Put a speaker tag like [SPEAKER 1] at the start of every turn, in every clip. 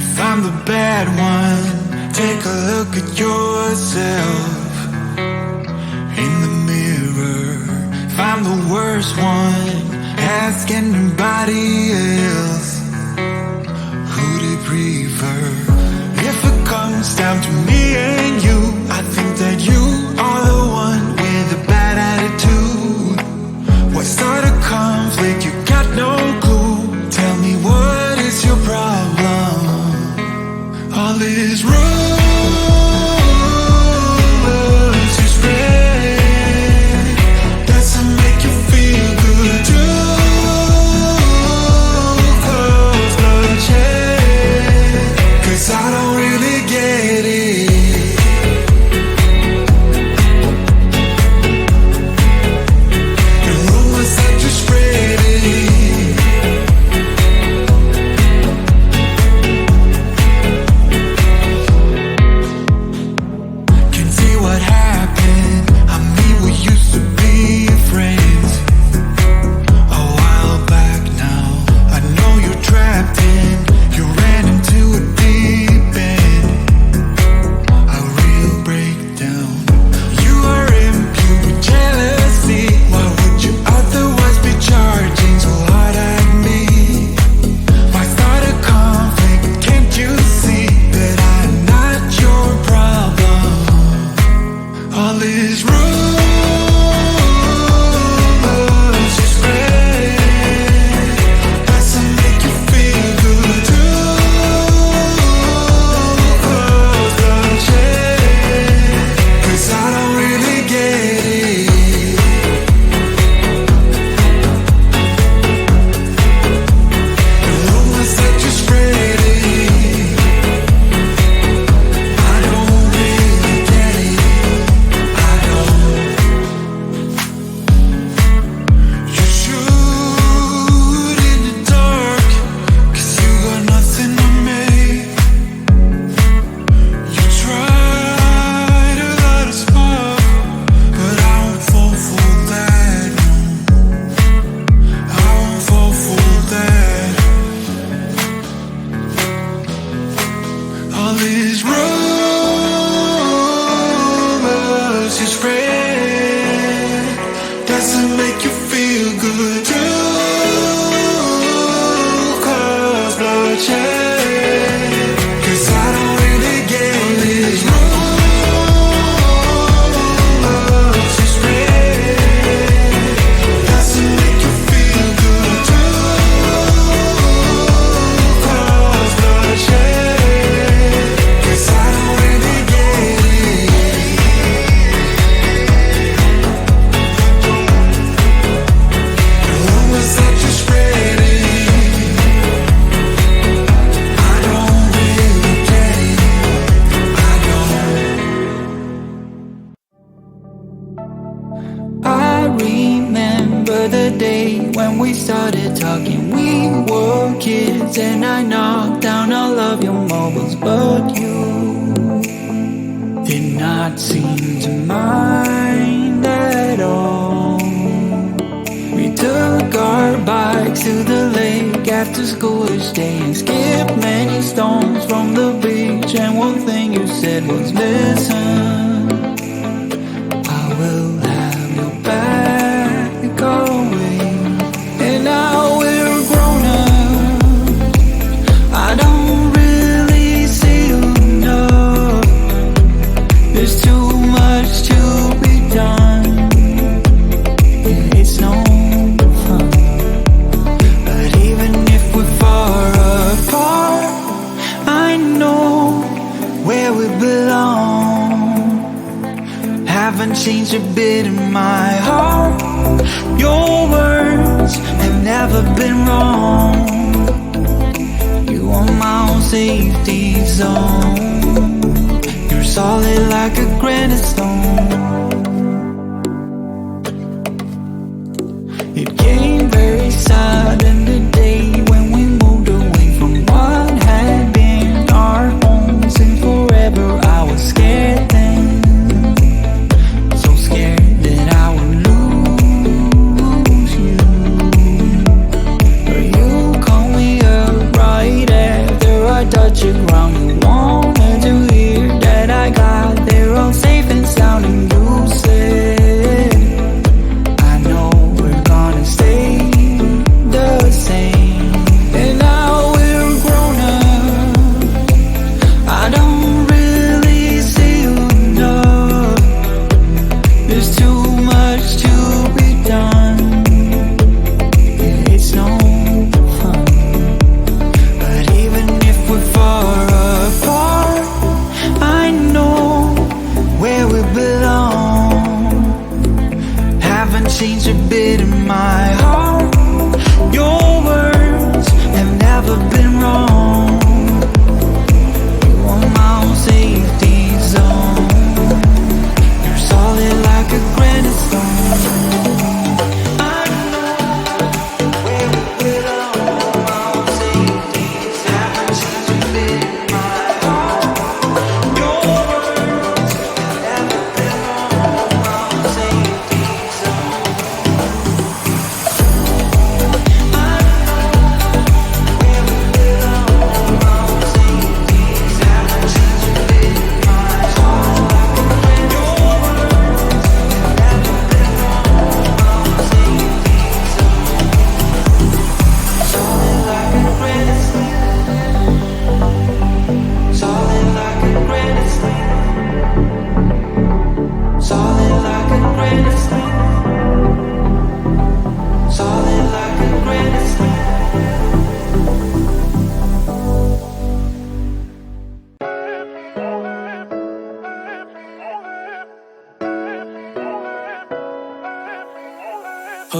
[SPEAKER 1] If I'm the bad one, take a look at yourself in the mirror. If I'm the worst one, ask anybody else who they prefer. If it comes down to me and you, I think that you are the one with a bad attitude. Why start a conflict? You got no clue. Tell me, what is your problem? All is rules you spread doesn't make you feel good too. Cause bloodshed, 'cause I don't really get it. The rumors that you spreading, can see what happened. I mean, we used to be friends a while back now. I know you're trapped in, you ran into a deep end, a real breakdown. You are imbued with jealousy. Why would you otherwise be charging so hard at me? Why start a conflict? Can't you see that I'm not your problem? All is rumors you spread doesn't make you feel good too. Cause bloodshed, 'cause I don't really get it. The rumors that you're spreading, I don't really get it. I don't. You shoot in the dark, 'cause you got nothing on me. You try to light a spark, but I won't fall for that. I won't fall for that. All these rumors you spread doesn't make you feel good too. Cause bloodshed, 'cause I don't really get these rumors you spread doesn't make you feel good too. Cause bloodshed, 'cause I don't really get it. The rumors that you're spreading, I don't really get it. I don't.
[SPEAKER 2] I remember the day when we started talking. We were kids and I knocked down all of your mobiles, but you did not seem to mind at all. We took our bikes to the lake after school each day and skipped many stones from the beach. And one thing you said was, listen, I will have your back always. And now we're grown up, I don't really see enough. There's too much to be done. Yeah, it's no fun. But even if we're far apart, I know where we belong. Haven't changed a bit in my heart. Your words have never been wrong. You are my own safety zone. You're solid like a granite stone. It came very sudden the day when we moved away from what had been our home since forever. I was scared then, so scared that I would lose you. But you called me up right after I touched your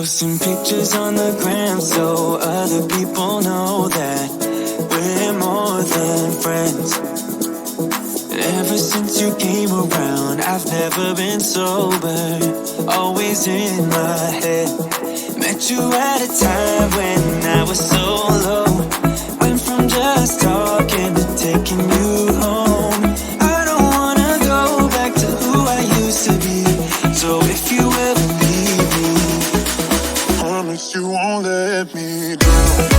[SPEAKER 2] Posting pictures on the gram so other people know that we're more than friends. Ever since you came around, I've never been sober, always in my head. Met you at a time when I was so low. Went from just talking to taking you home. I don't wanna go back to who I used to be. So if you ever leave me,
[SPEAKER 1] promise you won't let me drown.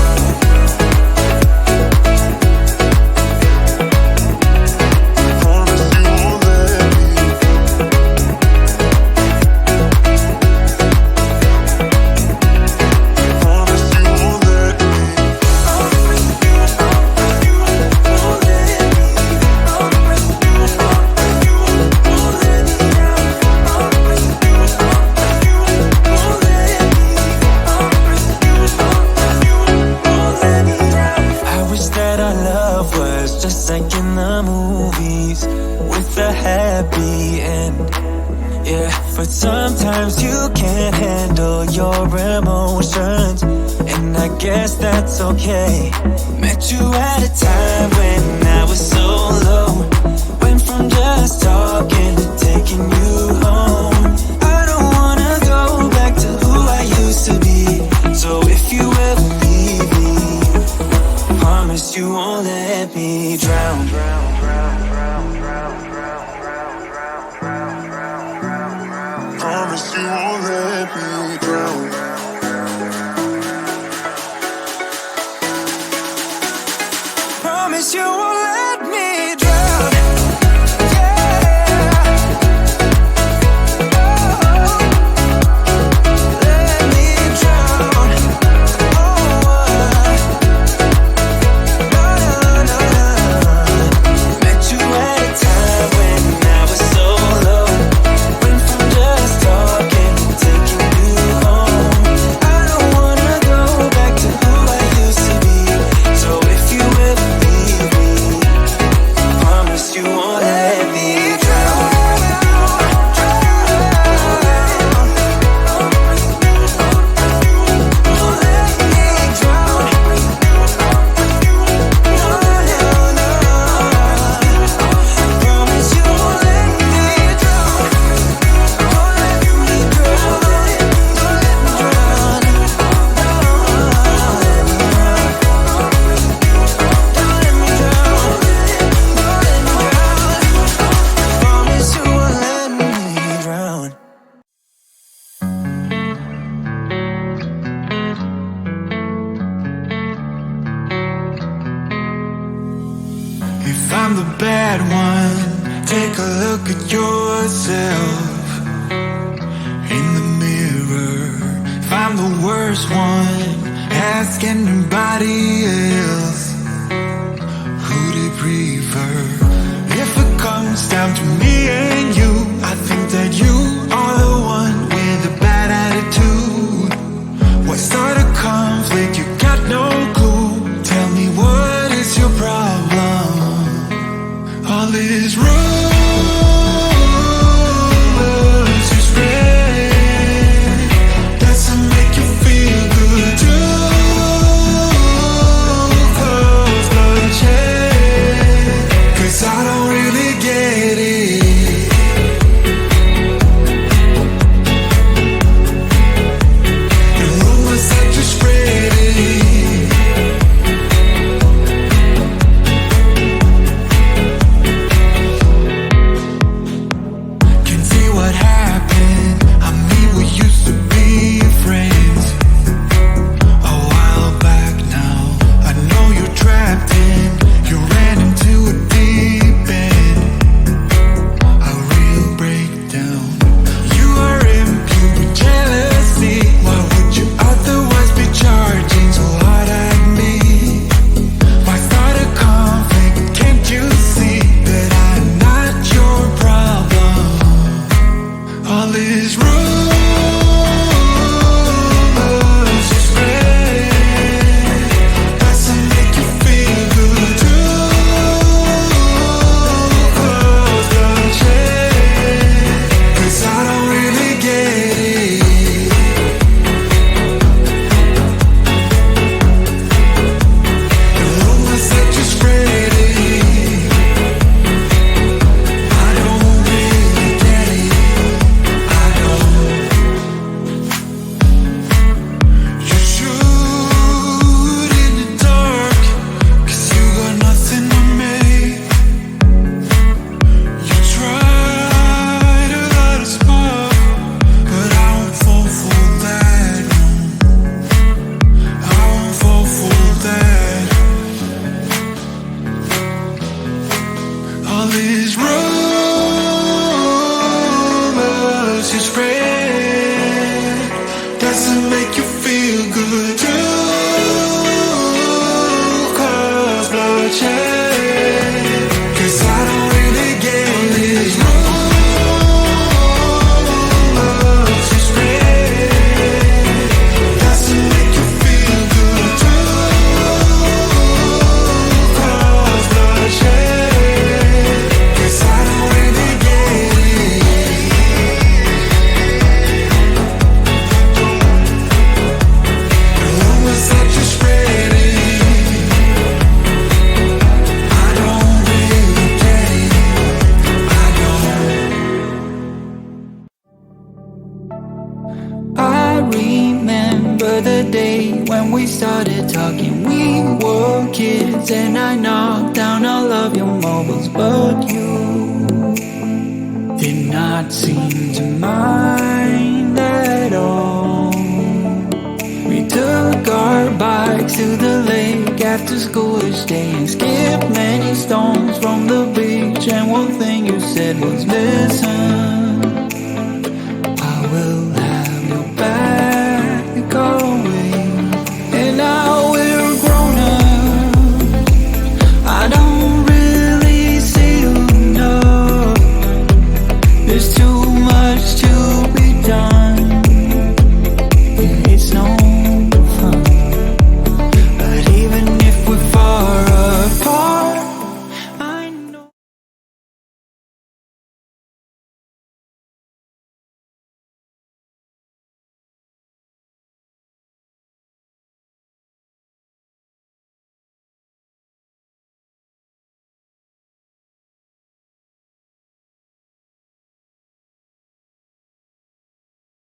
[SPEAKER 2] like in the movies with a happy end. Yeah, but sometimes you can't handle your emotions, and I guess that's okay. Met you at a time when I was so low. Went from just talking to taking you home. I don't wanna go back to who I used to be. So if you ever leave me, promise you won't let me drown.
[SPEAKER 1] Promise you won't let me drown.
[SPEAKER 2] Promise you won't let me drown.
[SPEAKER 1] If I'm the bad one, take a look at yourself in the mirror. If I'm the worst one, ask anybody else who they prefer. If it comes down to me and you, I think that you are the one with a bad attitude. What sort of conflict? You got no clue. Tell me, what is your problem? All these rules you spread doesn't make you feel good too. bloodshed. 'Cause I don't really get these rules to spread. That's to make you feel good too. Cause bloodshed. 'Cause I don't really get it. The rumors that you're spreading, I don't really get it. I don't.
[SPEAKER 2] I remember the day when we started talking. We were kids and I knocked down all of your mobiles, but you did not seem to mind at all. We took our bikes to the lake after school each day and skipped many stones from the beach. And one thing you said was listen,